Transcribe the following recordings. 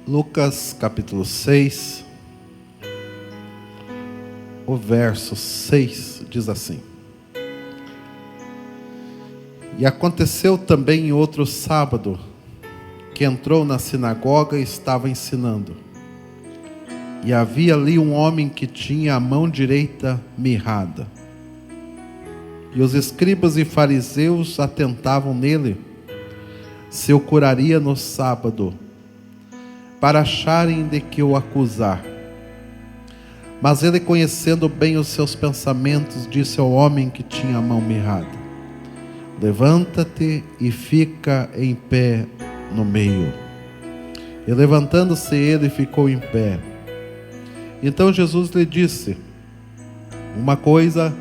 Lucas capítulo 6, o verso 6 diz assim: E aconteceu também em outro sábado, que entrou na sinagoga e estava ensinando. E havia ali um homem que tinha a mão direita mirrada. E os escribas e fariseus atentavam nele, se o curaria no sábado, para acharem de que o acusar. Mas ele, conhecendo bem os seus pensamentos, disse ao homem que tinha a mão mirrada: Levanta-te e fica em pé no meio. E levantando-se ele, ficou em pé. Então Jesus lhe disse: Uma coisa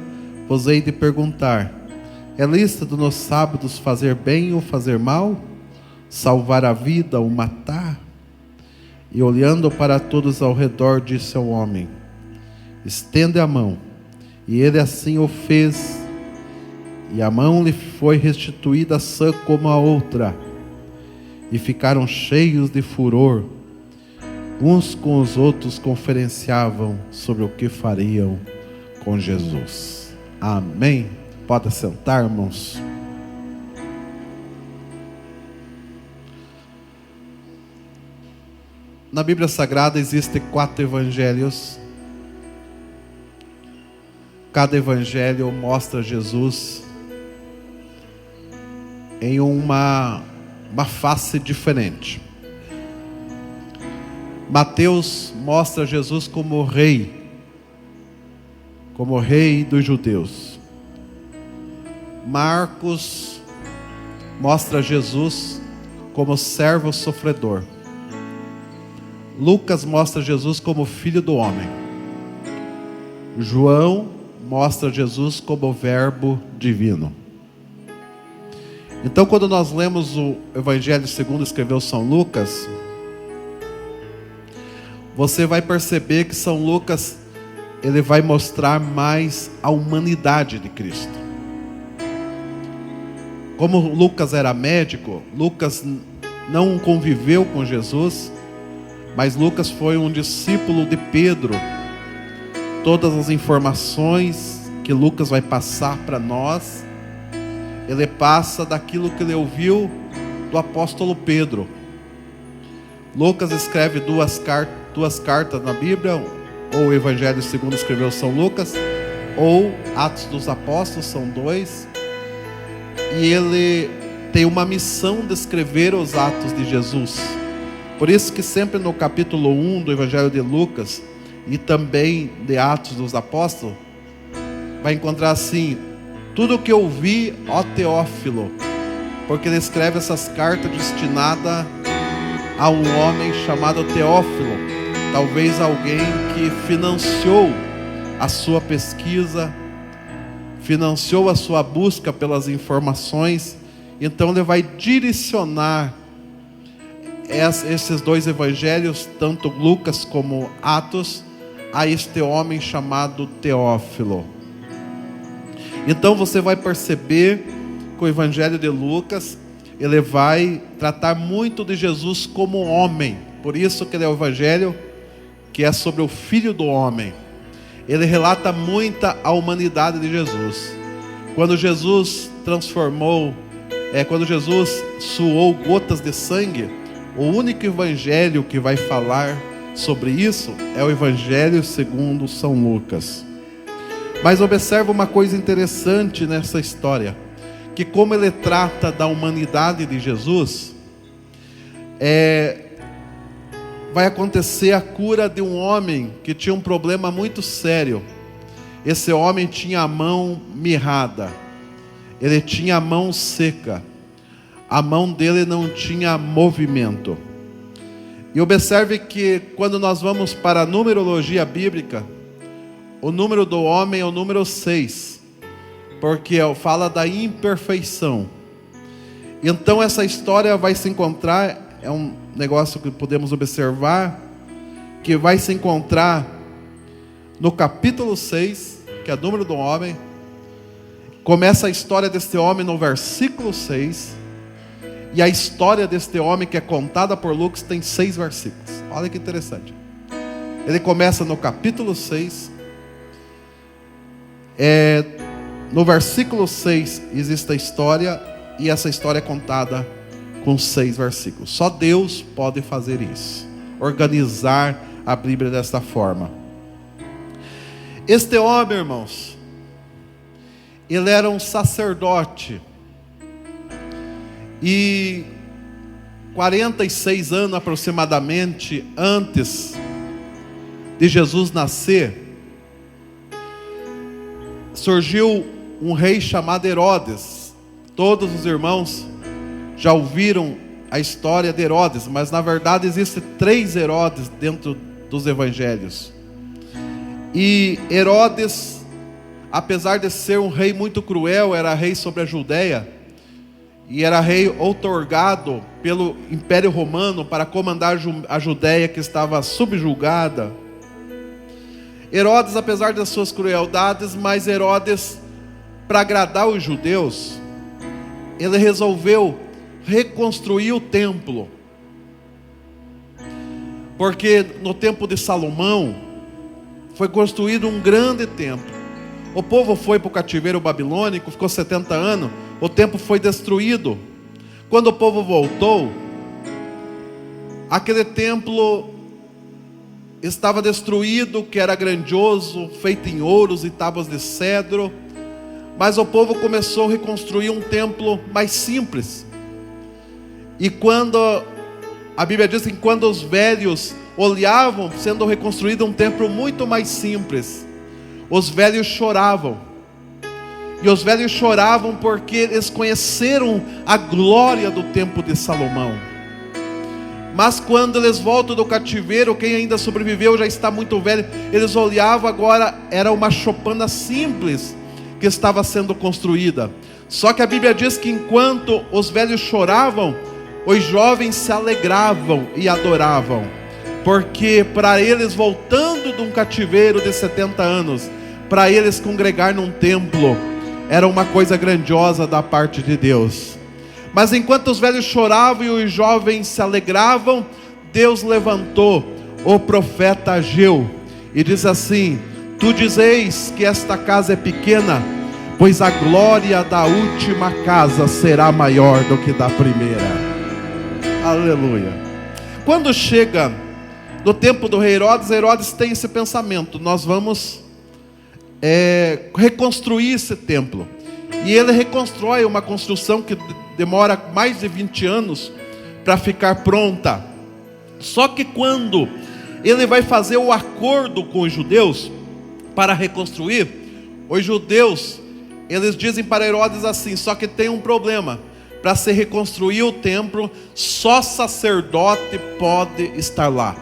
vos hei de perguntar: é lícito nos sábados fazer bem ou fazer mal? Salvar a vida ou matar? E olhando para todos ao redor, disse ao homem: Estende a mão. E ele assim o fez, e a mão lhe foi restituída sã como a outra. E ficaram cheios de furor. Uns com os outros conferenciavam sobre o que fariam com Jesus. Amém. Pode sentar, irmãos. Na Bíblia Sagrada existem 4 evangelhos. Cada evangelho mostra Jesus em uma face diferente. Mateus mostra Jesus como rei dos judeus. Marcos mostra Jesus como servo sofredor. Lucas mostra Jesus como filho do homem. João mostra Jesus como verbo divino. Então, quando nós lemos o Evangelho segundo escreveu São Lucas, você vai perceber que São Lucas, ele vai mostrar mais a humanidade de Cristo. Como Lucas era médico, Lucas não conviveu com Jesus, mas Lucas foi um discípulo de Pedro. Todas as informações que Lucas vai passar para nós, ele passa daquilo que ele ouviu do apóstolo Pedro. Lucas escreve duas cartas na Bíblia, ou o Evangelho segundo escreveu São Lucas, ou Atos dos Apóstolos, são 2. E ele tem uma missão de escrever os atos de Jesus. Por isso que sempre no capítulo 1 do Evangelho de Lucas e também de Atos dos Apóstolos, vai encontrar assim: tudo o que eu vi, ó Teófilo, porque ele escreve essas cartas destinadas a um homem chamado Teófilo, talvez alguém que financiou a sua pesquisa, financiou a sua busca pelas informações. Então ele vai direcionar esses 2 evangelhos, tanto Lucas como Atos, a este homem chamado Teófilo. Então você vai perceber que o Evangelho de Lucas, ele vai tratar muito de Jesus como homem. Por isso que ele é o Evangelho que é sobre o Filho do Homem. Ele relata muita a humanidade de Jesus. Quando Jesus quando Jesus suou gotas de sangue, o único evangelho que vai falar sobre isso é o Evangelho segundo São Lucas. Mas observa uma coisa interessante nessa história, que como ele trata da humanidade de Jesus, vai acontecer a cura de um homem que tinha um problema muito sério. Esse homem tinha a mão mirrada, ele tinha a mão seca, a mão dele não tinha movimento. E observe que quando nós vamos para a numerologia bíblica, o número do homem é o número 6, porque fala da imperfeição. Então essa história vai se encontrar, é um negócio que podemos observar, que vai se encontrar no capítulo 6, que é o número do homem. Começa a história desse homem no versículo 6, E a história deste homem que é contada por Lucas tem 6 versículos. Olha que interessante. Ele começa no capítulo 6. No versículo 6 existe a história, e essa história é contada com 6 versículos. Só Deus pode fazer isso, organizar a Bíblia desta forma. Este homem, irmãos, ele era um sacerdote, e 46 anos aproximadamente antes de Jesus nascer, surgiu um rei chamado Herodes. Todos os irmãos já ouviram a história de Herodes, mas na verdade existem 3 Herodes dentro dos evangelhos. E Herodes, apesar de ser um rei muito cruel, era rei sobre a Judéia, e era rei outorgado pelo Império Romano para comandar a Judéia, que estava subjugada. Herodes, apesar das suas crueldades, mas Herodes, para agradar os judeus, ele resolveu reconstruir o templo. Porque no tempo de Salomão foi construído um grande templo. O povo foi para o cativeiro babilônico, ficou 70 anos, o templo foi destruído. Quando o povo voltou, aquele templo estava destruído, que era grandioso, feito em ouros e tábuas de cedro. Mas o povo começou a reconstruir um templo mais simples. E quando a Bíblia diz que quando os velhos olhavam sendo reconstruído um templo muito mais simples, os velhos choravam. E os velhos choravam porque eles conheceram a glória do templo de Salomão. Mas quando eles voltam do cativeiro, quem ainda sobreviveu já está muito velho, eles olhavam, agora era uma choupana simples que estava sendo construída. Só que a Bíblia diz que enquanto os velhos choravam, os jovens se alegravam e adoravam. Porque para eles, voltando de um cativeiro de 70 anos, para eles congregar num templo, era uma coisa grandiosa da parte de Deus. Mas enquanto os velhos choravam e os jovens se alegravam, Deus levantou o profeta Ageu e diz assim: tu dizeis que esta casa é pequena, pois a glória da última casa será maior do que da primeira. Aleluia. Quando chega no tempo do rei Herodes, Herodes tem esse pensamento: nós vamos reconstruir esse templo. E ele reconstrói uma construção que demora mais de 20 anos para ficar pronta. Só que quando ele vai fazer o acordo com os judeus para reconstruir, os judeus, eles dizem para Herodes assim: só que tem um problema, para se reconstruir o templo, só sacerdote pode estar lá.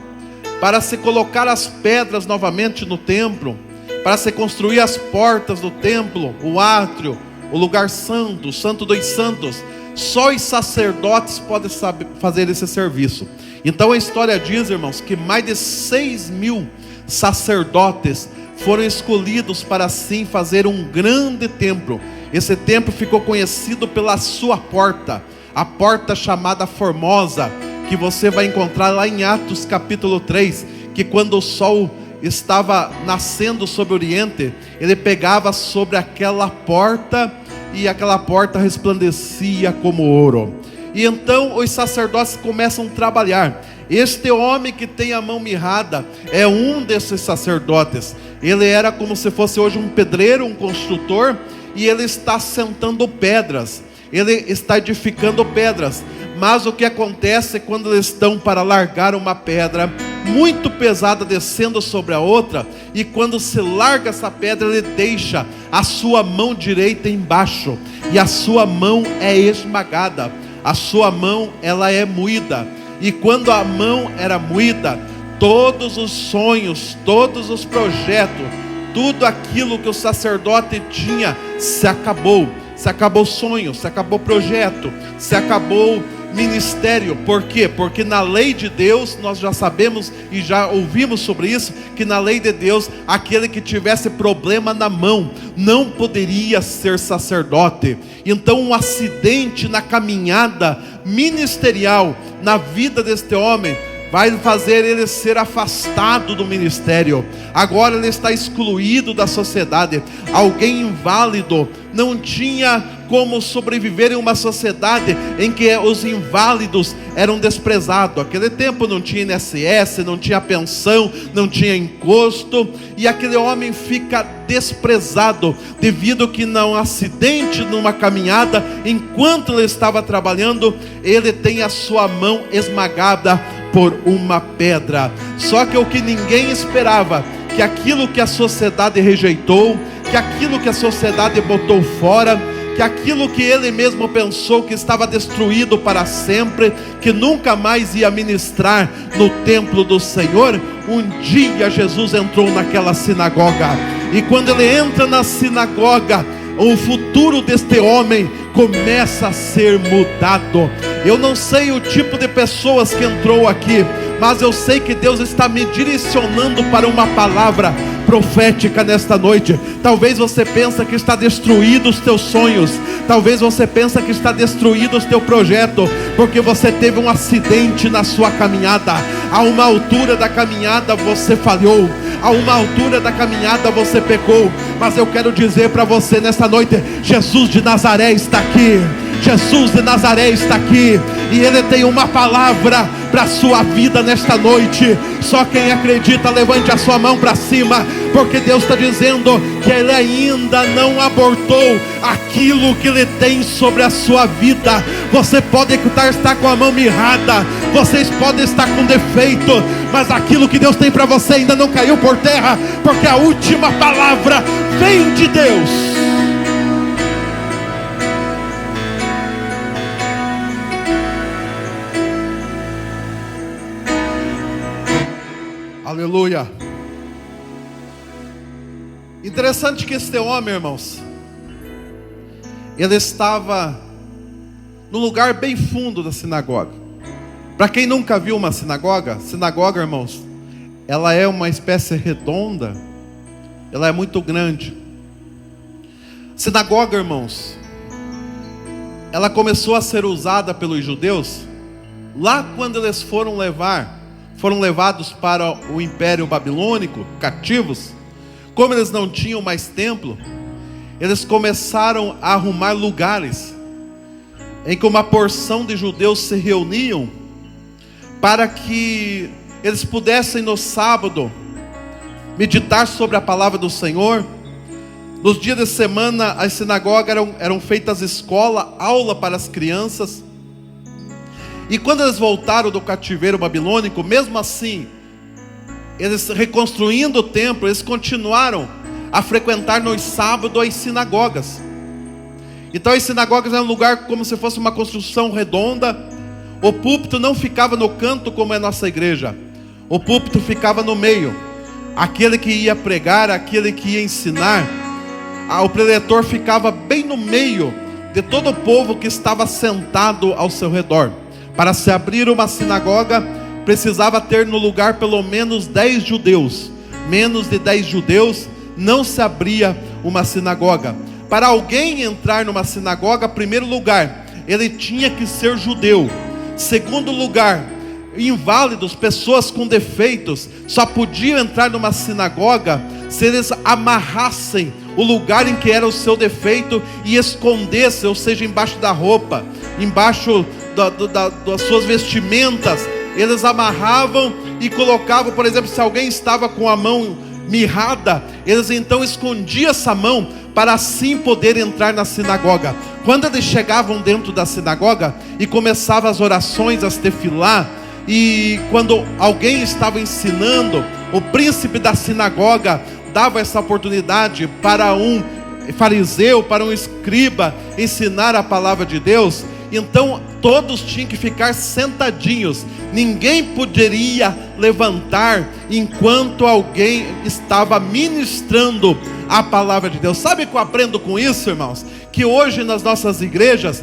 Para se colocar as pedras novamente no templo, para se construir as portas do templo, o átrio, o lugar santo, o santo dos santos, só os sacerdotes podem fazer esse serviço. Então a história diz, irmãos, que mais de 6.000 sacerdotes foram escolhidos para assim fazer um grande templo. Esse templo ficou conhecido pela sua porta, a porta chamada Formosa, que você vai encontrar lá em Atos capítulo 3, que quando o sol estava nascendo sobre o oriente, ele pegava sobre aquela porta e aquela porta resplandecia como ouro. E então os sacerdotes começam a trabalhar. Este homem que tem a mão mirrada é um desses sacerdotes. Ele era como se fosse hoje um pedreiro, um construtor, e ele está sentando pedras, ele está edificando pedras. Mas o que acontece quando eles estão para largar uma pedra muito pesada descendo sobre a outra, e quando se larga essa pedra, ele deixa a sua mão direita embaixo, e a sua mão é esmagada, a sua mão ela é moída. E quando a mão era moída, todos os sonhos, todos os projetos, tudo aquilo que o sacerdote tinha se acabou. Se acabou o sonho, se acabou o projeto, se acabou ministério. Por quê? Porque na lei de Deus, nós já sabemos e já ouvimos sobre isso, que na lei de Deus, aquele que tivesse problema na mão não poderia ser sacerdote. Então um acidente na caminhada ministerial na vida deste homem vai fazer ele ser afastado do ministério. Agora ele está excluído da sociedade. Alguém inválido não tinha como sobreviver em uma sociedade em que os inválidos eram desprezados. Aquele tempo não tinha INSS, não tinha pensão, não tinha encosto, e aquele homem fica desprezado devido que num acidente, numa caminhada, enquanto ele estava trabalhando, ele tem a sua mão esmagada por uma pedra. Só que o que ninguém esperava, que aquilo que a sociedade rejeitou, que aquilo que a sociedade botou fora, que aquilo que ele mesmo pensou que estava destruído para sempre, que nunca mais ia ministrar no templo do Senhor, um dia Jesus entrou naquela sinagoga, e quando ele entra na sinagoga, o futuro deste homem começa a ser mudado. Eu não sei o tipo de pessoas que entrou aqui, mas eu sei que Deus está me direcionando para uma palavra profética nesta noite. Talvez você pense que está destruído os teus sonhos, talvez você pense que está destruído o teu projeto, porque você teve um acidente na sua caminhada. A uma altura da caminhada você falhou, a uma altura da caminhada você pecou, mas eu quero dizer para você nesta noite, Jesus de Nazaré está aqui. Jesus de Nazaré está aqui, e Ele tem uma palavra para a sua vida nesta noite. Só quem acredita, levante a sua mão para cima, porque Deus está dizendo que Ele ainda não abortou aquilo que Ele tem sobre a sua vida. Você pode estar com a mão mirrada, vocês podem estar com defeito, mas aquilo que Deus tem para você ainda não caiu por terra, porque a última palavra vem de Deus. Aleluia. Interessante que este homem, irmãos, ele estava no lugar bem fundo da sinagoga. Para quem nunca viu uma sinagoga, irmãos, ela é uma espécie redonda, ela é muito grande. Sinagoga, irmãos, ela começou a ser usada pelos judeus lá quando eles foram levados para o Império Babilônico, cativos. Como eles não tinham mais templo, eles começaram a arrumar lugares em que uma porção de judeus se reuniam para que eles pudessem no sábado meditar sobre a palavra do Senhor. Nos dias de semana, as sinagogas eram feitas escola, aula para as crianças. E quando eles voltaram do cativeiro babilônico, mesmo assim, eles reconstruindo o templo, eles continuaram a frequentar nos sábados as sinagogas. Então as sinagogas eram um lugar como se fosse uma construção redonda. O púlpito não ficava no canto como é a nossa igreja, o púlpito ficava no meio. Aquele que ia pregar, aquele que ia ensinar, o preletor ficava bem no meio de todo o povo que estava sentado ao seu redor. Para se abrir uma sinagoga, precisava ter no lugar pelo menos 10 judeus. Menos de 10 judeus, não se abria uma sinagoga. Para alguém entrar numa sinagoga, primeiro lugar, ele tinha que ser judeu. Segundo lugar, inválidos, pessoas com defeitos, só podiam entrar numa sinagoga se eles amarrassem o lugar em que era o seu defeito e escondessem, ou seja, embaixo da roupa, embaixo das suas vestimentas, eles amarravam e colocavam. Por exemplo, se alguém estava com a mão mirrada, eles então escondiam essa mão para assim poder entrar na sinagoga. Quando eles chegavam dentro da sinagoga e começavam as orações, as tefilá, e quando alguém estava ensinando, o príncipe da sinagoga dava essa oportunidade para um fariseu, para um escriba ensinar a palavra de Deus. Então todos tinham que ficar sentadinhos. Ninguém poderia levantar enquanto alguém estava ministrando a palavra de Deus. Sabe o que eu aprendo com isso, irmãos? Que hoje nas nossas igrejas,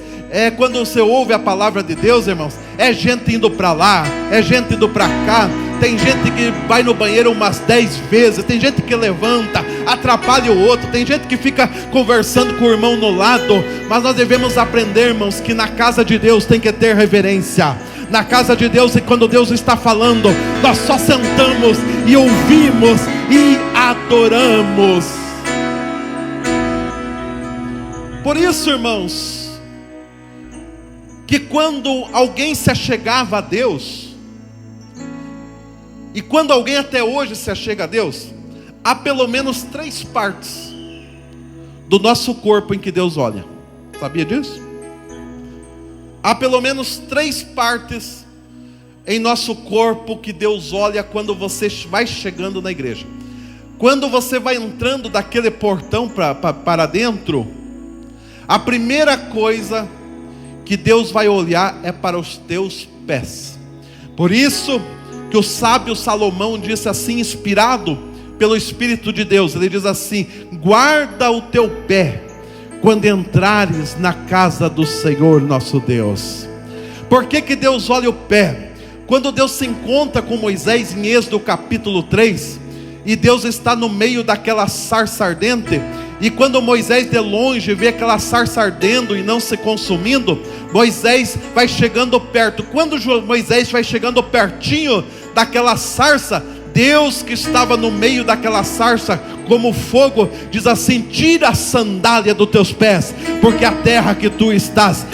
quando você ouve a palavra de Deus, irmãos, é gente indo para lá, é gente indo para cá. Tem gente que vai no banheiro umas 10 vezes, tem gente que levanta, atrapalha o outro, tem gente que fica conversando com o irmão no lado. Mas nós devemos aprender, irmãos, que na casa de Deus tem que ter reverência. Na casa de Deus, e quando Deus está falando, nós só sentamos e ouvimos e adoramos. Por isso, irmãos, que quando alguém se achegava a Deus, e quando alguém até hoje se achega a Deus, há pelo menos 3 partes do nosso corpo em que Deus olha. Sabia disso? Há pelo menos 3 partes em nosso corpo que Deus olha quando você vai chegando na igreja. Quando você vai entrando daquele portão para dentro, a primeira coisa que Deus vai olhar é para os teus pés. Por isso que o sábio Salomão disse assim, inspirado pelo Espírito de Deus, ele diz assim: guarda o teu pé quando entrares na casa do Senhor nosso Deus. Por que que Deus olha o pé? Quando Deus se encontra com Moisés em Êxodo capítulo 3, e Deus está no meio daquela sarça ardente, e quando Moisés de longe vê aquela sarça ardendo e não se consumindo, Moisés vai chegando perto. Quando Moisés vai chegando pertinho daquela sarça, Deus que estava no meio daquela sarça como fogo, diz assim: tira a sandália dos teus pés, porque a terra que tu estás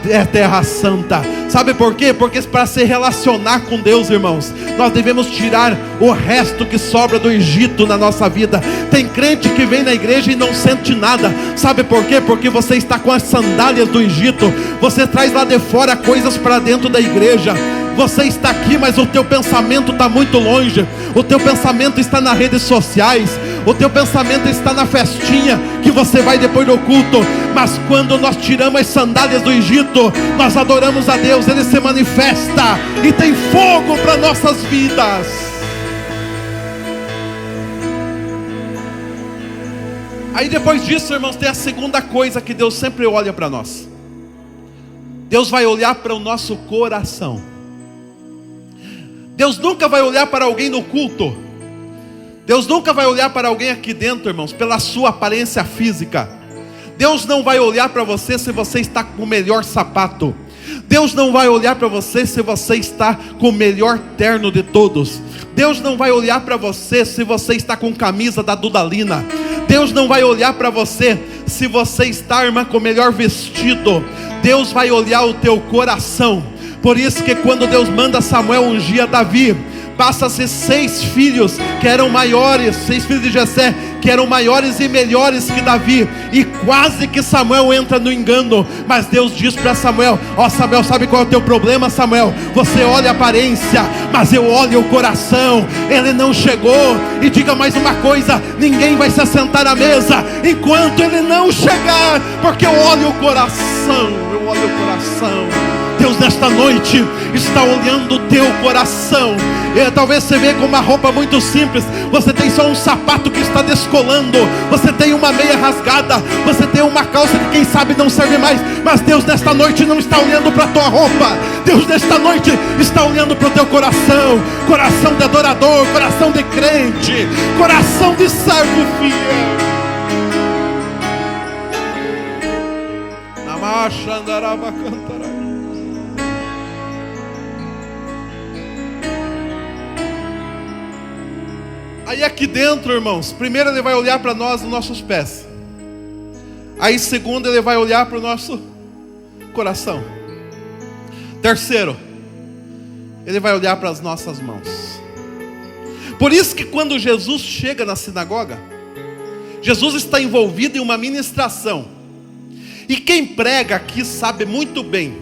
é terra santa. Sabe por quê? Porque para se relacionar com Deus, irmãos, nós devemos tirar o resto que sobra do Egito na nossa vida. Tem crente que vem na igreja e não sente nada. Sabe por quê? Porque você está com as sandálias do Egito. Você traz lá de fora coisas para dentro da igreja. Você está aqui, mas o teu pensamento está muito longe. O teu pensamento está nas redes sociais. O teu pensamento está na festinha que você vai depois do culto. Mas quando nós tiramos as sandálias do Egito, nós adoramos a Deus. Ele se manifesta e tem fogo para nossas vidas. Aí depois disso, irmãos, tem a segunda coisa que Deus sempre olha para nós. Deus vai olhar para o nosso coração. Deus nunca vai olhar para alguém no culto. Deus nunca vai olhar para alguém aqui dentro, irmãos, pela sua aparência física. Deus não vai olhar para você se você está com o melhor sapato. Deus não vai olhar para você se você está com o melhor terno de todos. Deus não vai olhar para você se você está com camisa da Dudalina. Deus não vai olhar para você se você está, irmã, com o melhor vestido. Deus vai olhar o teu coração. Por isso que quando Deus manda Samuel ungir Davi, passa-se 6 filhos que eram maiores, 6 filhos de Jessé, que eram maiores e melhores que Davi, e quase que Samuel entra no engano. Mas Deus diz para Samuel: ó Samuel, sabe qual é o teu problema, Samuel? Você olha a aparência, mas eu olho o coração. Ele não chegou. E diga mais uma coisa: ninguém vai se assentar à mesa enquanto ele não chegar, porque eu olho o coração. Eu olho o coração. Deus nesta noite está olhando o teu coração. Talvez você veja com uma roupa muito simples. Você tem só um sapato que está descolando. Você tem uma meia rasgada. Você tem uma calça que quem sabe não serve mais. Mas Deus nesta noite não está olhando para a tua roupa. Deus nesta noite está olhando para o teu coração. Coração de adorador, coração de crente, coração de servo fiel. Namacha andaraba cantará. Aí aqui dentro, irmãos, primeiro ele vai olhar para nós, os nossos pés. Aí segundo ele vai olhar para o nosso coração. Terceiro, ele vai olhar para as nossas mãos. Por isso que quando Jesus chega na sinagoga, Jesus está envolvido em uma ministração. E quem prega aqui sabe muito bem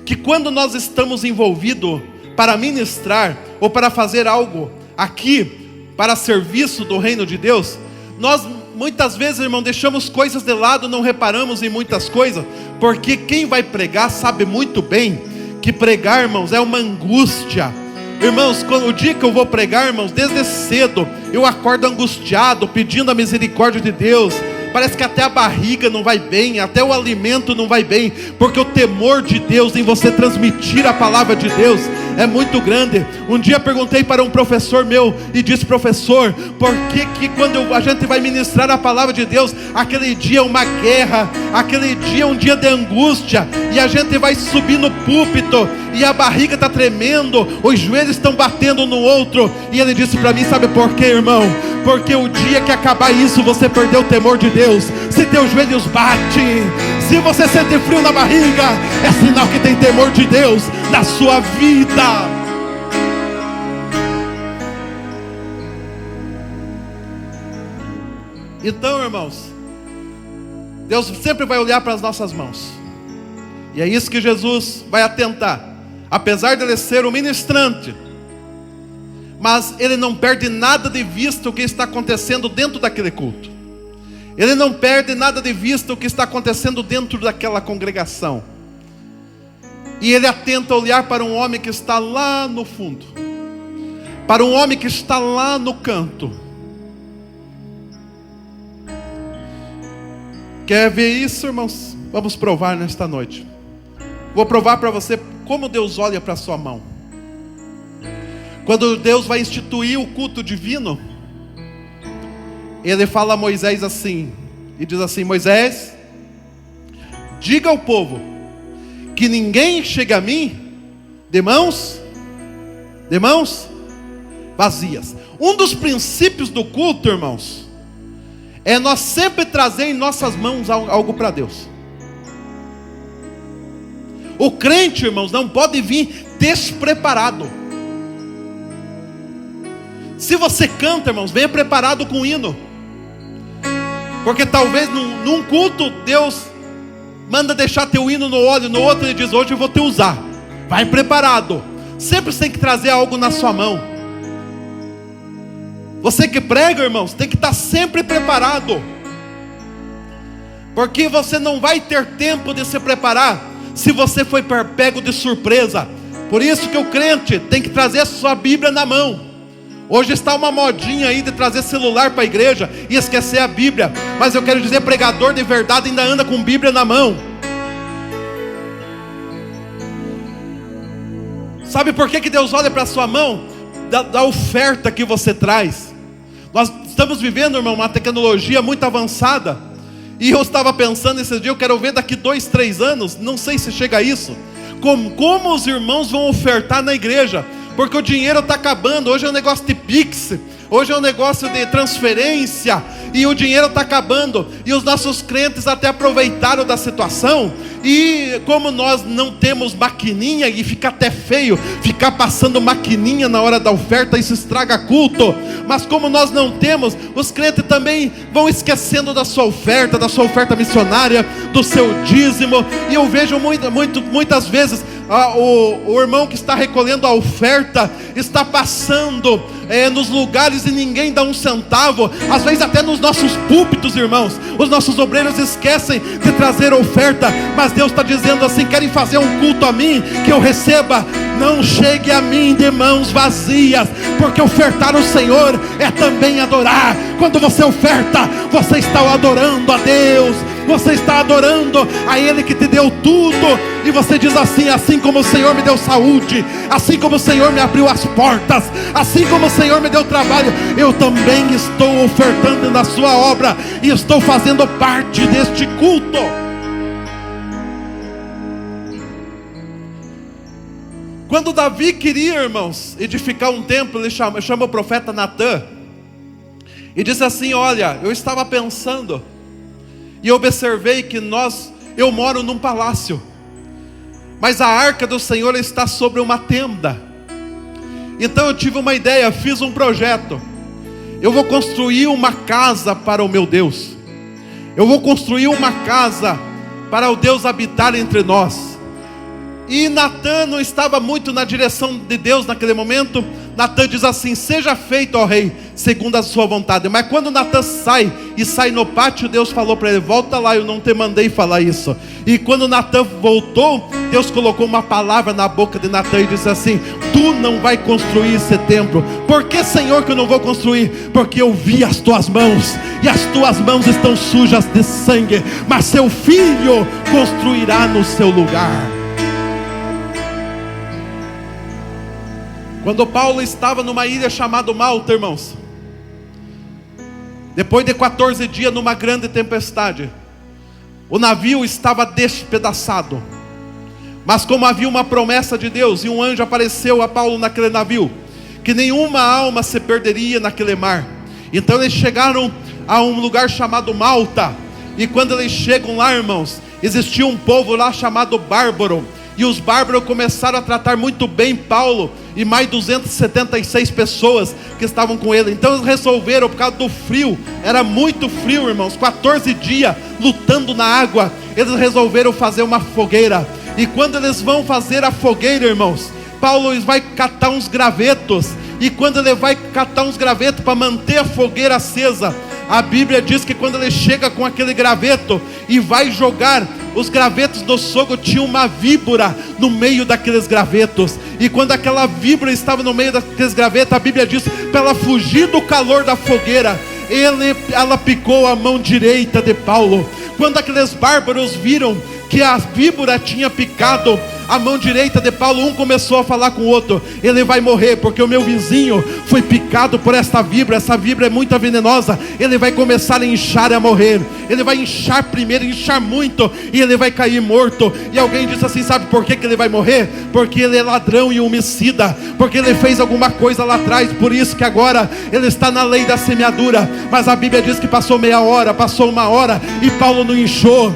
que quando nós estamos envolvidos para ministrar ou para fazer algo aqui, para serviço do reino de Deus, nós muitas vezes, irmão, deixamos coisas de lado, não reparamos em muitas coisas, porque quem vai pregar sabe muito bem que pregar, irmãos, é uma angústia. Irmãos, o dia que eu vou pregar, irmãos, desde cedo, eu acordo angustiado, pedindo a misericórdia de Deus. Parece que até a barriga não vai bem, até o alimento não vai bem, porque o temor de Deus em você transmitir a palavra de Deus é muito grande. Um dia perguntei para um professor meu e disse: professor, por que quando a gente vai ministrar a palavra de Deus, aquele dia é uma guerra, aquele dia é um dia de angústia, e a gente vai subir no púlpito e a barriga está tremendo, os joelhos estão batendo no outro? E ele disse para mim: sabe por quê, irmão? Porque o dia que acabar isso, você perdeu o temor de Deus. Se teus joelhos batem, se você sente frio na barriga, é sinal que tem temor de Deus na sua vida. Então, irmãos, Deus sempre vai olhar para as nossas mãos, e é isso que Jesus vai atentar. Apesar de ele ser o ministrante, mas ele não perde nada de vista o que está acontecendo dentro daquele culto. Ele não perde nada de vista o que está acontecendo dentro daquela congregação. E ele atenta olhar para um homem que está lá no fundo, para um homem que está lá no canto. Quer ver isso, irmãos? Vamos provar nesta noite. Vou provar para você como Deus olha para a sua mão. Quando Deus vai instituir o culto divino, ele fala a Moisés assim, e diz assim: Moisés, diga ao povo que ninguém chega a mim de mãos vazias. Um dos princípios do culto, irmãos, é nós sempre trazer em nossas mãos algo para Deus. O crente, irmãos, não pode vir despreparado. Se você canta, irmãos, venha preparado com hino. Porque talvez num culto Deus manda deixar teu hino no óleo, no outro ele diz: hoje eu vou te usar. Vai preparado. Sempre você tem que trazer algo na sua mão. Você que prega, irmãos, tem que estar sempre preparado. Porque você não vai ter tempo de se preparar se você foi pego de surpresa. Por isso que o crente tem que trazer a sua Bíblia na mão. Hoje está uma modinha aí de trazer celular para a igreja e esquecer a Bíblia. Mas eu quero dizer, pregador de verdade ainda anda com Bíblia na mão. Sabe por que Deus olha para a sua mão? Da oferta que você traz. Nós estamos vivendo, irmão, uma tecnologia muito avançada. E eu estava pensando esses dias, eu quero ver daqui 2, 3 anos, não sei se chega a isso, como os irmãos vão ofertar na igreja. Porque o dinheiro está acabando. Hoje é um negócio de Pix, hoje é um negócio de transferência, e o dinheiro está acabando. E os nossos crentes até aproveitaram da situação. E como nós não temos maquininha, e fica até feio ficar passando maquininha na hora da oferta, isso estraga culto. Mas como nós não temos, os crentes também vão esquecendo da sua oferta missionária, do seu dízimo. E eu vejo muitas vezes o irmão que está recolhendo a oferta está passando nos lugares e ninguém dá um centavo. Às vezes até nos nossos púlpitos, irmãos, os nossos obreiros esquecem de trazer oferta. Mas Deus está dizendo assim: querem fazer um culto a mim, que eu receba? Não chegue a mim de mãos vazias, porque ofertar ao Senhor é também adorar. Quando você oferta, você está adorando a Deus, você está adorando a Ele que te deu tudo. E você diz assim: assim como o Senhor me deu saúde, assim como o Senhor me abriu as portas, assim como o Senhor me deu trabalho, eu também estou ofertando na sua obra, e estou fazendo parte deste culto. Quando Davi queria, irmãos, edificar um templo, ele chama o profeta Natã e disse assim: olha, eu estava pensando e observei que eu moro num palácio, mas a arca do Senhor está sobre uma tenda. Então eu tive uma ideia, fiz um projeto. Eu vou construir uma casa para o meu Deus. Eu vou construir uma casa para o Deus habitar entre nós. E Natã não estava muito na direção de Deus naquele momento. Natan diz assim: seja feito, ó rei, segundo a sua vontade. Mas quando Natan sai no pátio, Deus falou para ele: volta lá, eu não te mandei falar isso. E quando Natan voltou, Deus colocou uma palavra na boca de Natan e disse assim: tu não vai construir esse templo. Por que, Senhor, que eu não vou construir? Porque eu vi as tuas mãos, e as tuas mãos estão sujas de sangue, mas seu filho construirá no seu lugar. Quando Paulo estava numa ilha chamada Malta, irmãos, depois de 14 dias numa grande tempestade, o navio estava despedaçado. Mas como havia uma promessa de Deus, e um anjo apareceu a Paulo naquele navio, que nenhuma alma se perderia naquele mar. Então eles chegaram a um lugar chamado Malta. E quando eles chegam lá, irmãos, existia um povo lá chamado bárbaro. E os bárbaros começaram a tratar muito bem Paulo e mais 276 pessoas que estavam com ele. Então eles resolveram, por causa do frio, era muito frio, irmãos, 14 dias lutando na água, eles resolveram fazer uma fogueira. E quando eles vão fazer a fogueira, irmãos, Paulo vai catar uns gravetos. E quando ele vai catar uns gravetos para manter a fogueira acesa, a Bíblia diz que quando ele chega com aquele graveto e vai jogar os gravetos do fogo, tinha uma víbora no meio daqueles gravetos. E quando aquela víbora estava no meio daqueles gravetos, a Bíblia diz, para ela fugir do calor da fogueira, ela picou a mão direita de Paulo. Quando aqueles bárbaros viram que a víbora tinha picado a mão direita de Paulo, um começou a falar com o outro: ele vai morrer, porque o meu vizinho foi picado por essa víbora é muito venenosa, ele vai começar a inchar e a morrer. Ele vai inchar primeiro, inchar muito, e ele vai cair morto. E alguém disse assim: sabe por que ele vai morrer? Porque ele é ladrão e homicida, porque ele fez alguma coisa lá atrás, por isso que agora ele está na lei da semeadura. Mas a Bíblia diz que passou meia hora, passou uma hora, e Paulo não inchou,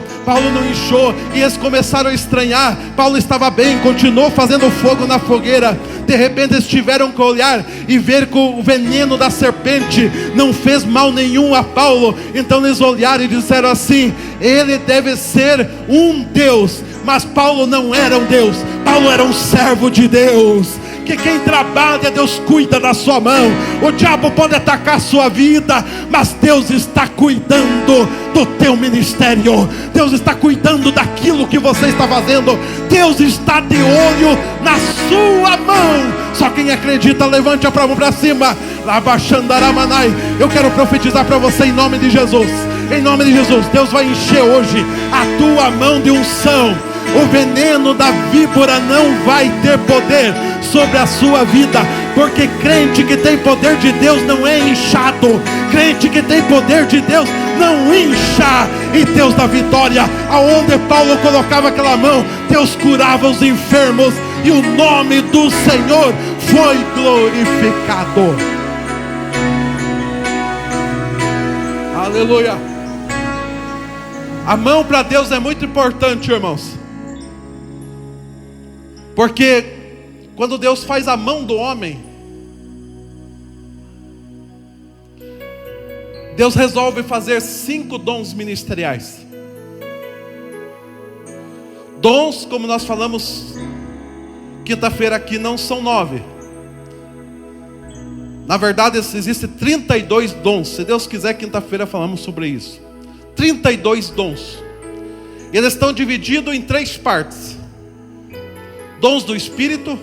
e eles começaram a estranhar. Paulo estava bem, continuou fazendo fogo na fogueira. De repente eles tiveram que olhar e ver que o veneno da serpente não fez mal nenhum a Paulo. Então eles olharam e disseram assim: ele deve ser um Deus. Mas Paulo não era um Deus, Paulo era um servo de Deus. Que quem trabalha, Deus cuida da sua mão. O diabo pode atacar a sua vida, mas Deus está cuidando do teu ministério. Deus está cuidando daquilo que você está fazendo. Deus está de olho na sua mão. Só quem acredita, levante a mão para cima. Eu quero profetizar para você em nome de Jesus. Em nome de Jesus, Deus vai encher hoje a tua mão de unção. O veneno da víbora não vai ter poder sobre a sua vida, porque crente que tem poder de Deus não é inchado. Crente que tem poder de Deus não incha. E Deus dá vitória. Aonde Paulo colocava aquela mão, Deus curava os enfermos, e o nome do Senhor foi glorificado. Aleluia. A mão para Deus é muito importante, irmãos, porque quando Deus faz a mão do homem, Deus resolve fazer 5 dons ministeriais. Dons, como nós falamos quinta-feira aqui, não são 9. Na verdade, existem 32 dons. Se Deus quiser, quinta-feira falamos sobre isso. 32 dons. Eles estão divididos em 3 partes: dons do Espírito,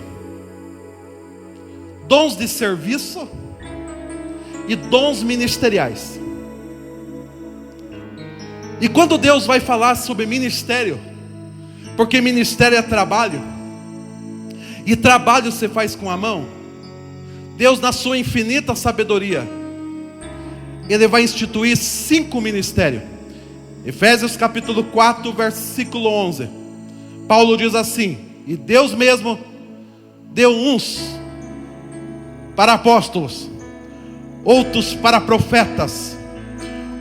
dons de serviço e dons ministeriais. E quando Deus vai falar sobre ministério, porque ministério é trabalho, e trabalho se faz com a mão, Deus, na sua infinita sabedoria, Ele vai instituir 5 ministérios. Efésios capítulo 4, versículo 11, Paulo diz assim: e Deus mesmo deu uns para apóstolos, outros para profetas,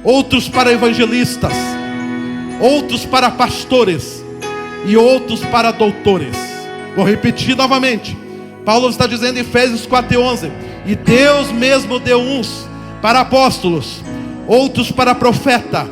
outros para evangelistas, outros para pastores e outros para doutores. Vou repetir novamente. Paulo está dizendo em Efésios 4:11: e Deus mesmo deu uns para apóstolos, outros para profeta,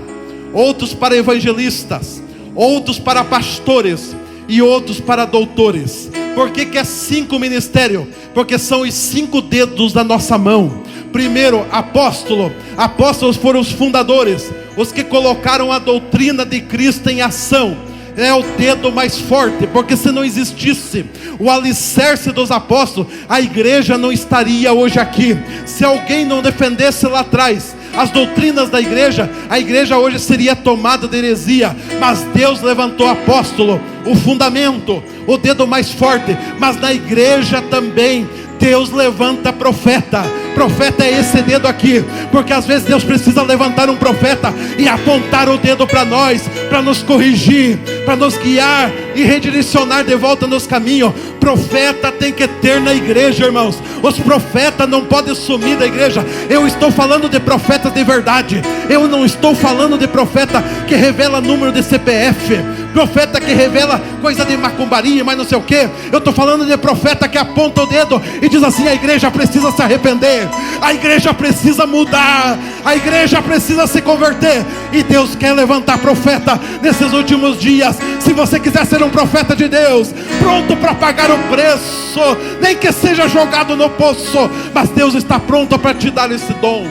outros para evangelistas, outros para pastores e outros para doutores. Por que que é 5 ministérios? Porque são os 5 dedos da nossa mão. Primeiro, apóstolo. Apóstolos foram os fundadores, os que colocaram a doutrina de Cristo em ação. É o dedo mais forte, porque se não existisse o alicerce dos apóstolos, a igreja não estaria hoje aqui. Se alguém não defendesse lá atrás as doutrinas da igreja, a igreja hoje seria tomada de heresia. Mas Deus levantou apóstolo, o fundamento, o dedo mais forte. Mas na igreja também Deus levanta profeta. Profeta é esse dedo aqui, porque às vezes Deus precisa levantar um profeta e apontar o dedo para nós, para nos corrigir, para nos guiar e redirecionar de volta nos caminhos. Profeta tem que ter na igreja, irmãos. Os profetas não podem sumir da igreja. Eu estou falando de profetas de verdade. Eu não estou falando de profeta que revela número de CPF, profeta que revela coisa de macumbaria, mas não sei o que. Eu estou falando de profeta que aponta o dedo e diz assim: a igreja precisa se arrepender, a igreja precisa mudar, a igreja precisa se converter. E Deus quer levantar profeta nesses últimos dias. Se você quiser ser um profeta de Deus, pronto para pagar o preço, nem que seja jogado no poço, mas Deus está pronto para te dar esse dom.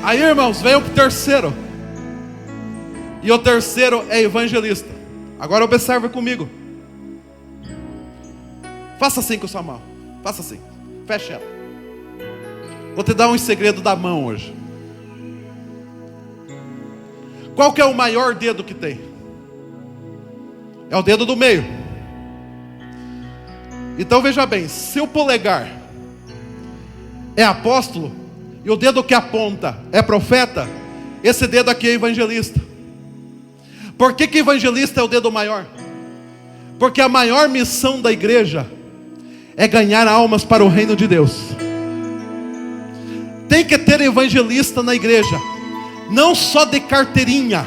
Aí, irmãos, vem o terceiro. E o terceiro é evangelista. Agora observe comigo. Faça assim com sua mão. Faça assim. Feche ela. Vou te dar um segredo da mão hoje. Qual que é o maior dedo que tem? É o dedo do meio. Então veja bem, se o polegar é apóstolo e o dedo que aponta é profeta, esse dedo aqui é evangelista. Por que que evangelista é o dedo maior? Porque a maior missão da igreja é ganhar almas para o reino de Deus. Tem que ter evangelista na igreja, não só de carteirinha,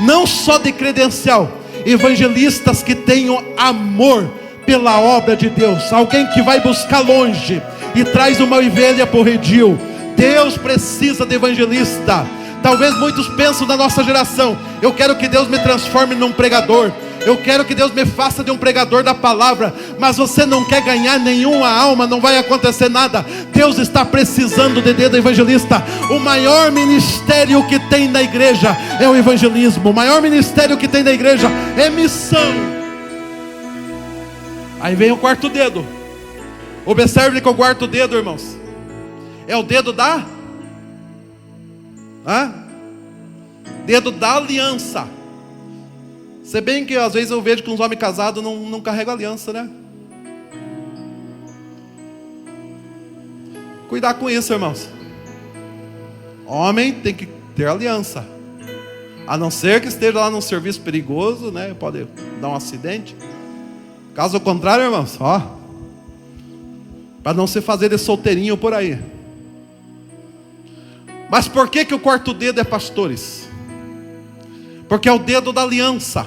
não só de credencial. Evangelistas que tenham amor pela obra de Deus. Alguém que vai buscar longe e traz uma ovelha para o redil. Deus precisa de evangelista. Talvez muitos pensam na nossa geração: eu quero que Deus me transforme num pregador, eu quero que Deus me faça de um pregador da palavra. Mas você não quer ganhar nenhuma alma, não vai acontecer nada. Deus está precisando de dedo evangelista. O maior ministério que tem na igreja é o evangelismo. O maior ministério que tem na igreja é missão. Aí vem o quarto dedo. Observe que o quarto dedo, irmãos, é o dedo da dedo da aliança. Se bem que às vezes eu vejo que uns homens casados não carregam aliança, né? Cuidar com isso, irmãos. Homem tem que ter aliança, a não ser que esteja lá num serviço perigoso, né? Pode dar um acidente. Caso contrário, irmãos, para não se fazer de solteirinho por aí. Mas por que que o quarto dedo é pastores? Porque é o dedo da aliança.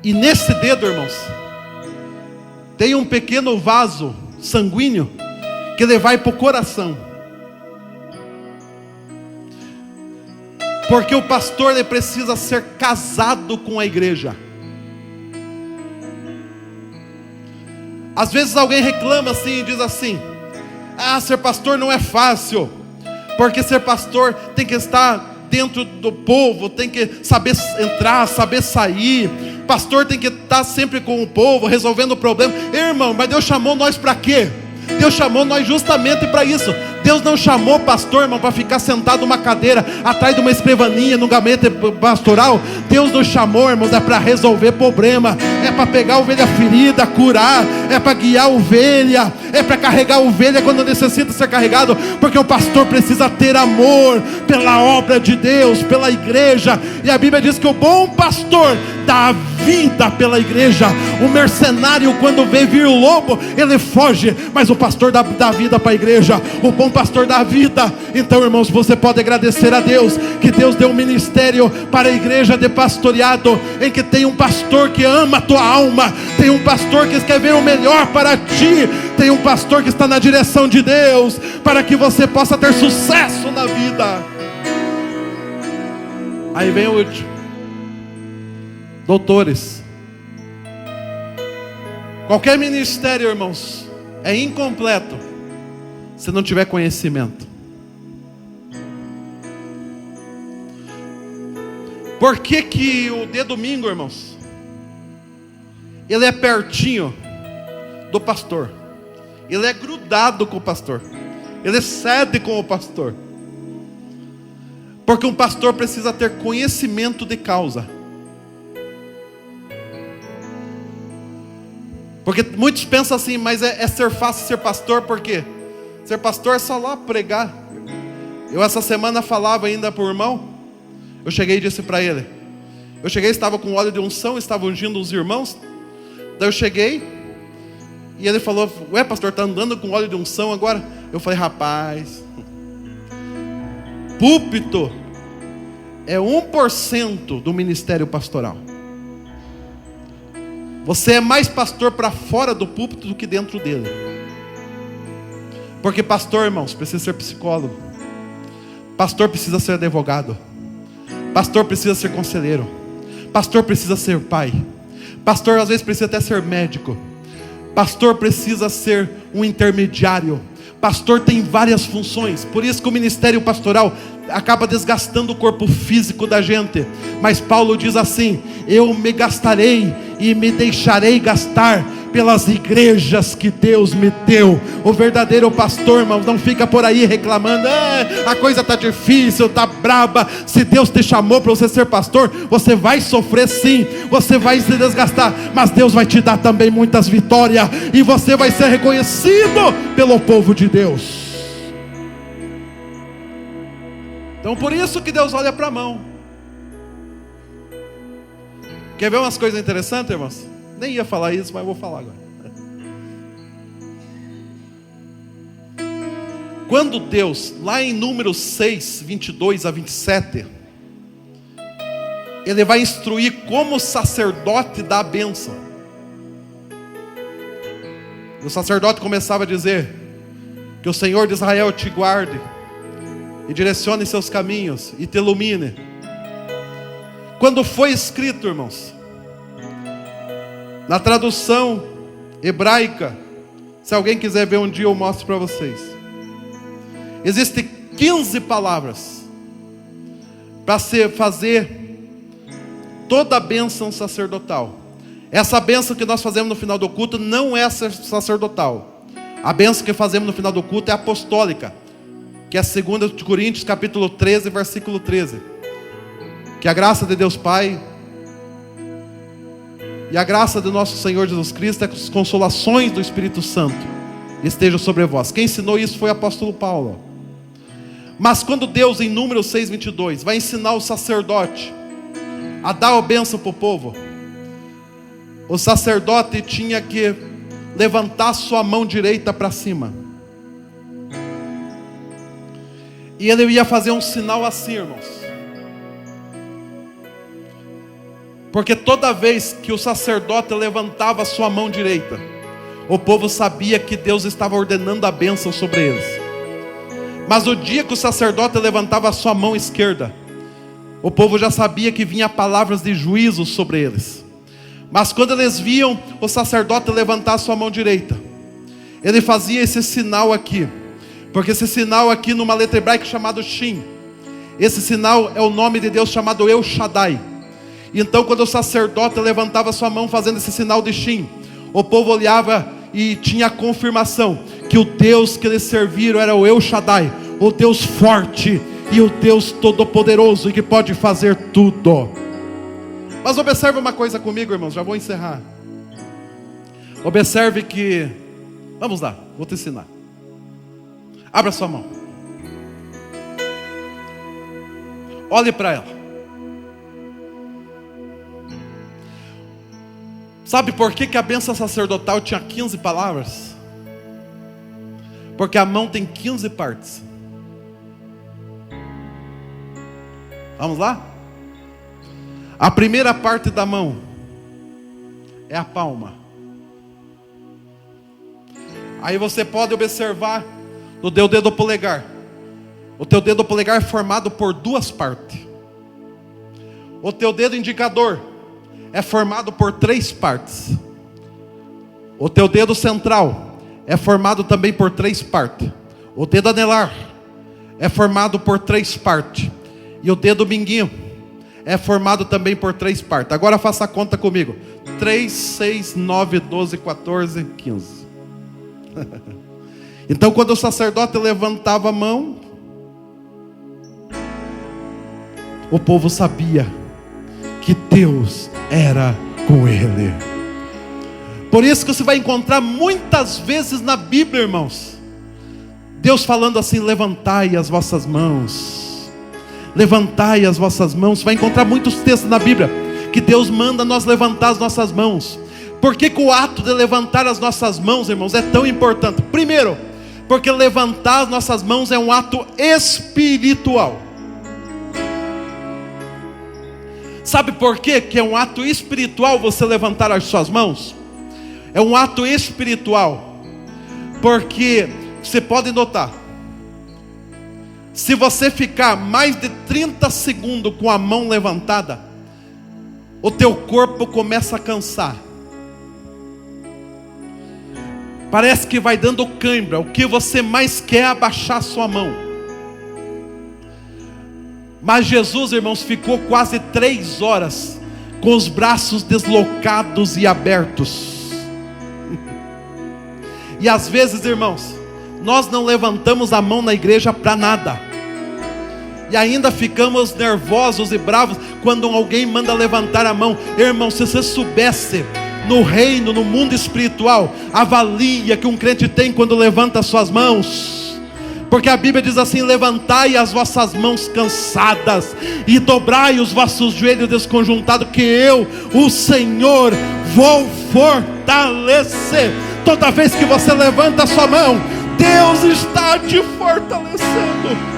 E nesse dedo, irmãos, tem um pequeno vaso sanguíneo que ele vai para o coração. Porque o pastor ele precisa ser casado com a igreja. Às vezes alguém reclama assim e diz assim: ser pastor não é fácil, porque ser pastor tem que estar dentro do povo, tem que saber entrar, saber sair. Pastor tem que estar sempre com o povo, resolvendo o problema. Irmão, mas Deus chamou nós para quê? Deus chamou nós justamente para isso. Deus não chamou pastor, irmão, para ficar sentado numa cadeira, atrás de uma escrivaninha, num gabinete pastoral. Deus nos chamou, irmãos, é para resolver problema, é para pegar a ovelha ferida, curar, é para guiar a ovelha, é para carregar a ovelha quando necessita ser carregado. Porque o pastor precisa ter amor pela obra de Deus, pela igreja. E a Bíblia diz que o bom pastor dá a vida pela igreja. O mercenário, quando vê vir o lobo, ele foge, mas o pastor dá vida para a igreja. O bom pastor dá vida. Então, irmãos, você pode agradecer a Deus que Deus deu um ministério para a igreja de pastoreado, em que tem um pastor que ama a tua alma, tem um pastor que quer ver o melhor para ti, tem um pastor que está na direção de Deus, para que você possa ter sucesso na vida. Aí vem o último. Doutores. Qualquer ministério, irmãos, é incompleto se não tiver conhecimento. Por que que o de domingo, irmãos, ele é pertinho do pastor? Ele é grudado com o pastor. Ele cede com o pastor. Porque um pastor precisa ter conhecimento de causa. Porque muitos pensam assim, mas é ser fácil ser pastor, por quê? Ser pastor é só lá pregar. Eu essa semana falava ainda para o irmão. Eu cheguei e disse para ele. Eu cheguei, estava com óleo de unção, estava ungindo os irmãos. Daí eu cheguei e ele falou: ué, pastor, está andando com óleo de unção agora? Eu falei: rapaz, púlpito é 1% do ministério pastoral. Você é mais pastor para fora do púlpito do que dentro dele. Porque pastor, irmãos, precisa ser psicólogo. Pastor precisa ser advogado. Pastor precisa ser conselheiro. Pastor precisa ser pai. Pastor às vezes precisa até ser médico. Pastor precisa ser um intermediário. Pastor tem várias funções. Por isso que o ministério pastoral acaba desgastando o corpo físico da gente. Mas Paulo diz assim: eu me gastarei e me deixarei gastar pelas igrejas que Deus me deu. O verdadeiro pastor, irmãos, não fica por aí reclamando: a coisa está difícil, está braba. Se Deus te chamou para você ser pastor, você vai sofrer sim, você vai se desgastar, mas Deus vai te dar também muitas vitórias, e você vai ser reconhecido pelo povo de Deus. Então por isso que Deus olha para a mão. Quer ver umas coisas interessantes, irmãos? Nem ia falar isso, mas vou falar agora. Quando Deus, lá em Números 6, 22 a 27, Ele vai instruir como o sacerdote dá a bênção. O sacerdote começava a dizer: que o Senhor de Israel te guarde, e direcione seus caminhos, e te ilumine. Quando foi escrito, irmãos, na tradução hebraica, se alguém quiser ver um dia eu mostro para vocês, existem 15 palavras para se fazer toda a bênção sacerdotal. Essa bênção que nós fazemos no final do culto não é sacerdotal. A bênção que fazemos no final do culto é apostólica, que é 2 Coríntios capítulo 13, versículo 13. Que a graça de Deus Pai e a graça de nosso Senhor Jesus Cristo e as consolações do Espírito Santo estejam sobre vós. Quem ensinou isso foi o apóstolo Paulo. Mas quando Deus, em Números 6, 22, vai ensinar o sacerdote a dar a bênção para o povo, o sacerdote tinha que levantar sua mão direita para cima, e ele ia fazer um sinal assim, irmãos. Porque toda vez que o sacerdote levantava a sua mão direita, o povo sabia que Deus estava ordenando a bênção sobre eles. Mas o dia que o sacerdote levantava a sua mão esquerda, o povo já sabia que vinha palavras de juízo sobre eles. Mas quando eles viam o sacerdote levantar a sua mão direita, ele fazia esse sinal aqui. Porque esse sinal aqui, numa letra hebraica chamado Shin, esse sinal é o nome de Deus chamado El Shaddai. Então quando o sacerdote levantava sua mão fazendo esse sinal de Shin, o povo olhava e tinha a confirmação que o Deus que eles serviram era o El Shaddai, o Deus forte e o Deus todo-poderoso e que pode fazer tudo. Mas observe uma coisa comigo, irmãos, já vou encerrar. Observe que, vamos lá, vou te ensinar. Abra sua mão. Olhe para ela. Sabe por que a bênção sacerdotal tinha 15 palavras? Porque a mão tem 15 partes. Vamos lá? A primeira parte da mão é a palma. Aí você pode observar no teu dedo polegar. O teu dedo polegar é formado por duas partes. O teu dedo indicador é formado por 3 partes. O teu dedo central é formado também por 3 partes. O dedo anelar é formado por 3 partes. E o dedo mindinho é formado também por 3 partes. Agora faça a conta comigo. 3, 6, 9, 12, 14, 15. Então quando o sacerdote levantava a mão, o povo sabia que Deus era com ele. Por isso que você vai encontrar muitas vezes na Bíblia, irmãos, Deus falando assim: levantai as vossas mãos, levantai as vossas mãos. Você vai encontrar muitos textos na Bíblia que Deus manda nós levantar as nossas mãos. Por que o ato de levantar as nossas mãos, irmãos, é tão importante? Primeiro, porque levantar as nossas mãos é um ato espiritual. Sabe por quê que é um ato espiritual você levantar as suas mãos? É um ato espiritual, porque você pode notar, se você ficar mais de 30 segundos com a mão levantada, o teu corpo começa a cansar. Parece que vai dando cãibra. O que você mais quer é abaixar a sua mão. Mas Jesus, irmãos, ficou quase 3 horas com os braços deslocados e abertos. E às vezes, irmãos, nós não levantamos a mão na igreja para nada. E ainda ficamos nervosos e bravos quando alguém manda levantar a mão. Irmão, se você soubesse, no reino, no mundo espiritual, a valia que um crente tem quando levanta as suas mãos. Porque a Bíblia diz assim: levantai as vossas mãos cansadas e dobrai os vossos joelhos desconjuntados, que eu, o Senhor, vou fortalecer. Toda vez que você levanta a sua mão, Deus está te fortalecendo.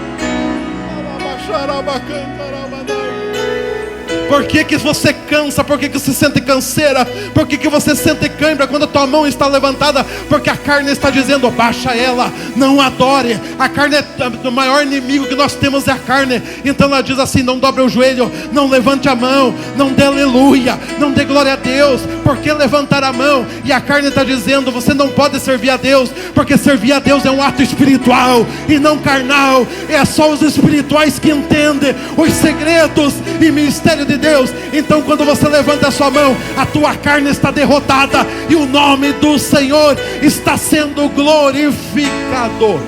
Por que que você cansa? Por que que você sente canseira? Por que que você sente cãibra quando a tua mão está levantada? Porque a carne está dizendo: baixa ela, não adore. A carne o maior inimigo que nós temos é a carne. Então ela diz assim: não dobre o joelho, não levante a mão, não dê aleluia, não dê glória a Deus. Por que levantar a mão? E a carne está dizendo: você não pode servir a Deus, porque servir a Deus é um ato espiritual e não carnal. É só os espirituais que entendem os segredos e mistério de Deus. Então quando você levanta a sua mão, a tua carne está derrotada e o nome do Senhor está sendo glorificado.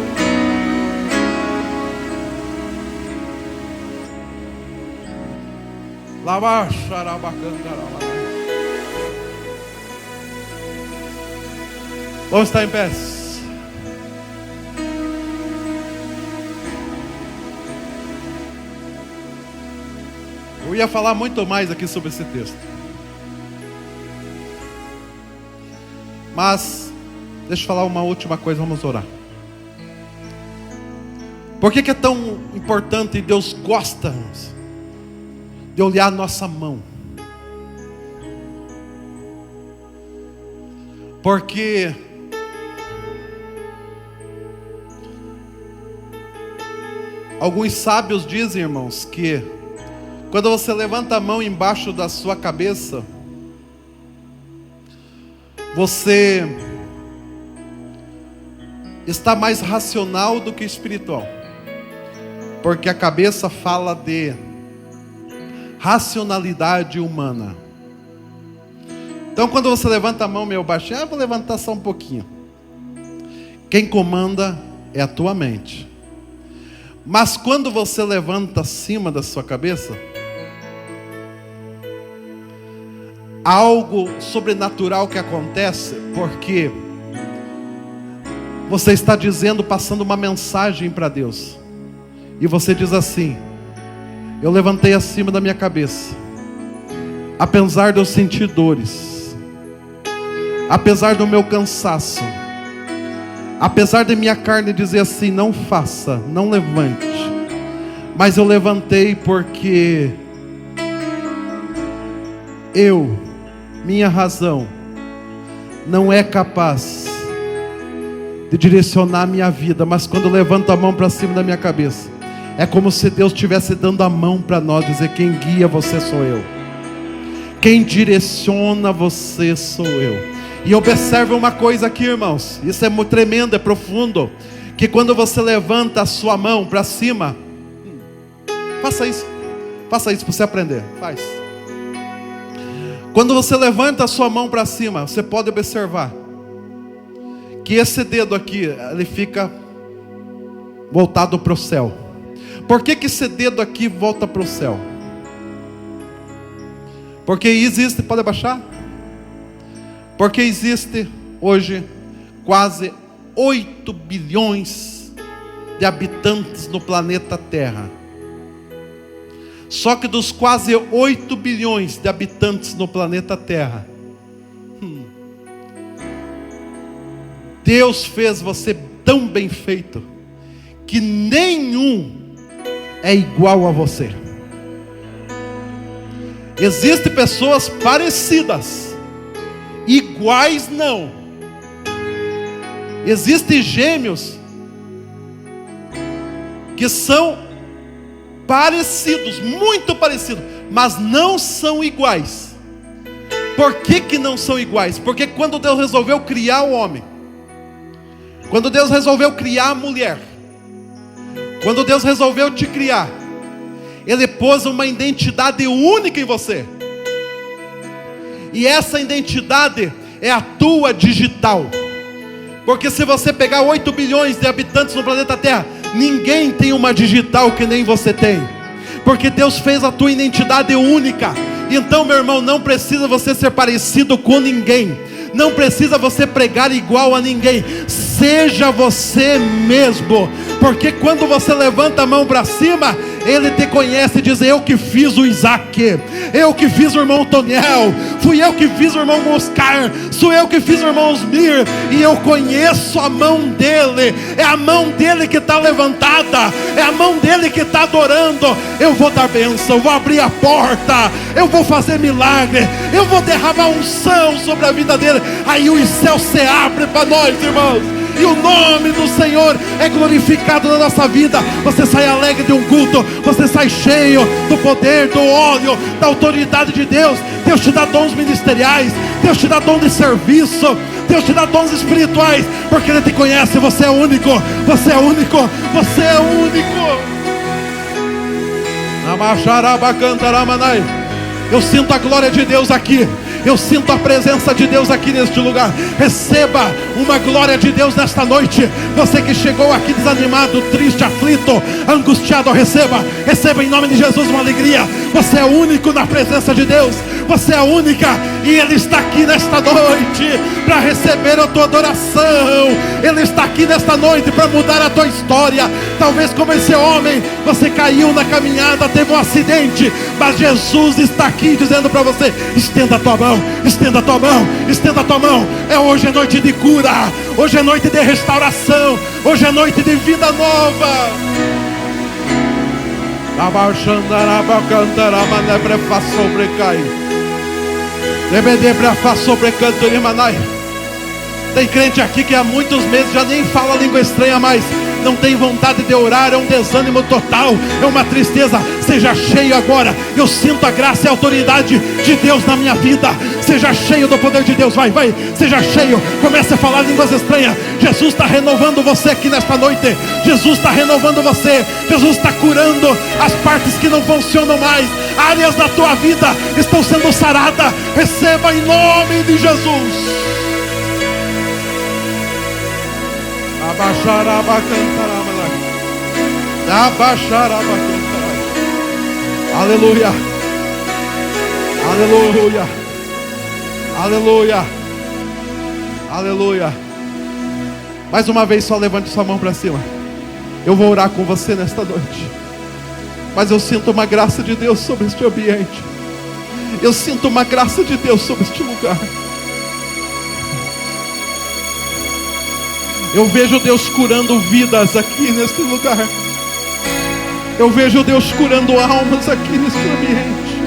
Vamos estar em pé. Eu ia falar muito mais aqui sobre esse texto, mas deixa eu falar uma última coisa, vamos orar. Por que é tão importante? Deus gosta de olhar a nossa mão, porque alguns sábios dizem, irmãos, que quando você levanta a mão embaixo da sua cabeça, você está mais racional do que espiritual. Porque a cabeça fala de racionalidade humana. Então quando você levanta a mão meio baixinho, vou levantar só um pouquinho. Quem comanda é a tua mente. Mas quando você levanta acima da sua cabeça, algo sobrenatural que acontece, porque você está dizendo, passando uma mensagem para Deus, e você diz assim: eu levantei acima da minha cabeça, apesar de eu sentir dores, apesar do meu cansaço, apesar de minha carne dizer assim: não faça, não levante, mas eu levantei porque minha razão não é capaz de direcionar a minha vida, mas quando eu levanto a mão para cima da minha cabeça, É como se Deus estivesse dando a mão para nós, dizer: quem guia você sou eu, quem direciona você sou eu. E observe uma coisa aqui, irmãos, isso é muito tremendo, é profundo, que quando você levanta a sua mão para cima, faça isso para você aprender, faz. Quando você levanta a sua mão para cima, você pode observar que esse dedo aqui, ele fica voltado para o céu. Por que esse dedo aqui volta para o céu? Porque existe, pode abaixar? Porque existe hoje quase 8 bilhões de habitantes no planeta Terra. Só que dos quase 8 bilhões de habitantes no planeta Terra, Deus fez você tão bem feito que nenhum é igual a você. Existem pessoas parecidas, iguais não. Existem gêmeos que são parecidos, muito parecidos, mas não são iguais. Por que não são iguais? Porque quando Deus resolveu criar o homem, quando Deus resolveu criar a mulher, quando Deus resolveu te criar, Ele pôs uma identidade única em você. E essa identidade é a tua digital. Porque se você pegar 8 bilhões de habitantes no planeta Terra, ninguém tem uma digital que nem você tem. Porque Deus fez a tua identidade única. Então, meu irmão, não precisa você ser parecido com ninguém. Não precisa você pregar igual a ninguém. Seja você mesmo. Porque quando você levanta a mão para cima, Ele te conhece e diz: eu que fiz o Isaac, eu que fiz o irmão Toniel, fui eu que fiz o irmão Oscar, sou eu que fiz o irmão Osmir, e eu conheço a mão dele. É a mão dele que está levantada, é a mão dele que está adorando. Eu vou dar bênção, eu vou abrir a porta, eu vou fazer milagre, eu vou derramar unção sobre a vida dele. Aí os céus se abrem para nós, irmãos, e o nome do Senhor é glorificado na nossa vida. Você sai alegre de um culto, você sai cheio do poder, do óleo, da autoridade de Deus. Deus te dá dons ministeriais, Deus te dá dom de serviço, Deus te dá dons espirituais, porque Ele te conhece. Você é único, você é único, você é único. Eu sinto a glória de Deus aqui. Eu sinto a presença de Deus aqui neste lugar. Receba uma glória de Deus nesta noite. Você que chegou aqui desanimado, triste, aflito, angustiado, receba em nome de Jesus uma alegria. Você é único na presença de Deus. Você é única, e Ele está aqui nesta noite para receber a tua adoração. Ele está aqui nesta noite para mudar a tua história. Talvez como esse homem, você caiu na caminhada, teve um acidente, mas Jesus está aqui dizendo para você: estenda a tua mão, estenda a tua mão, estenda a tua mão. Hoje é noite de cura, hoje é noite de restauração, hoje é noite de vida nova. Tem crente aqui que há muitos meses já nem fala língua estranha mais, não tem vontade de orar, é um desânimo total, é uma tristeza. Seja cheio agora. Eu sinto a graça e a autoridade de Deus na minha vida. Seja cheio do poder de Deus. Vai, seja cheio, comece a falar línguas estranhas. Jesus está renovando você aqui nesta noite. Jesus está renovando você. Jesus está curando as partes que não funcionam mais. Áreas da tua vida estão sendo saradas. Receba em nome de Jesus. Aleluia, aleluia, aleluia, aleluia. Mais uma vez, só levante sua mão para cima. Eu vou orar com você nesta noite, mas eu sinto uma graça de Deus sobre este ambiente. Eu sinto uma graça de Deus sobre este lugar. Eu vejo Deus curando vidas aqui neste lugar. Eu vejo Deus curando almas aqui neste ambiente.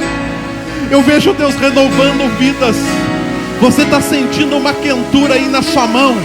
Eu vejo Deus renovando vidas. Você está sentindo uma quentura aí na sua mão.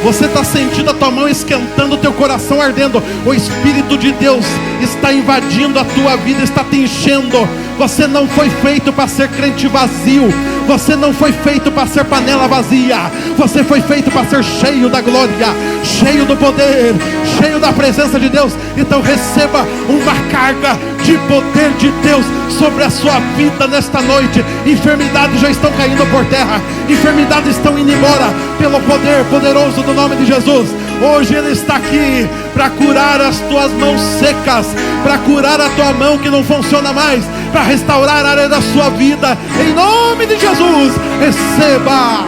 Você está sentindo a tua mão esquentando, o teu coração ardendo. O Espírito de Deus está invadindo a tua vida, está te enchendo. Você não foi feito para ser crente vazio. Você não foi feito para ser panela vazia. Você foi feito para ser cheio da glória, cheio do poder, cheio da presença de Deus. Então receba uma carga de poder de Deus sobre a sua vida nesta noite. Enfermidades já estão caindo por terra. Enfermidades estão indo embora pelo poder poderoso do nome de Jesus. Hoje Ele está aqui para curar as tuas mãos secas, para curar a tua mão que não funciona mais, para restaurar a área da sua vida. Em nome de Jesus, receba.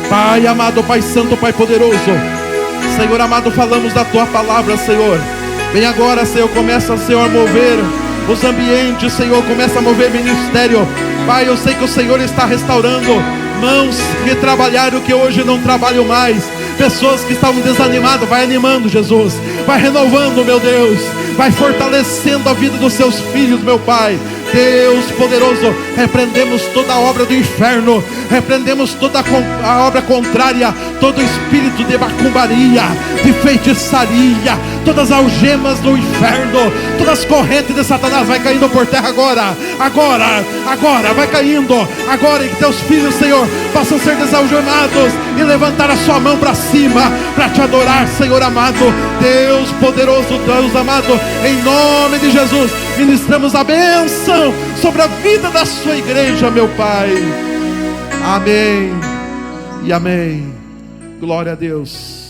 Pai amado, Pai santo, Pai poderoso, Senhor amado, falamos da tua palavra, Senhor. Vem agora, Senhor, começa, Senhor, a mover os ambientes, Senhor, começa a mover ministério. Pai, eu sei que o Senhor está restaurando mãos que trabalharam, que hoje não trabalham mais. Pessoas que estavam desanimadas, vai animando, Jesus. Vai renovando, meu Deus. Vai fortalecendo a vida dos seus filhos, meu Pai. Deus poderoso, repreendemos toda a obra do inferno, repreendemos toda a obra contrária, todo espírito de macumbaria, de feitiçaria, todas as algemas do inferno, todas as correntes de Satanás, vai caindo por terra agora, vai caindo, agora, e que teus filhos, Senhor, possam ser desalgemados e levantar a sua mão para cima, para te adorar, Senhor amado. Deus poderoso, Deus amado, em nome de Jesus, ministramos a bênção sobre a vida da sua igreja, meu Pai. Amém e amém. Glória a Deus.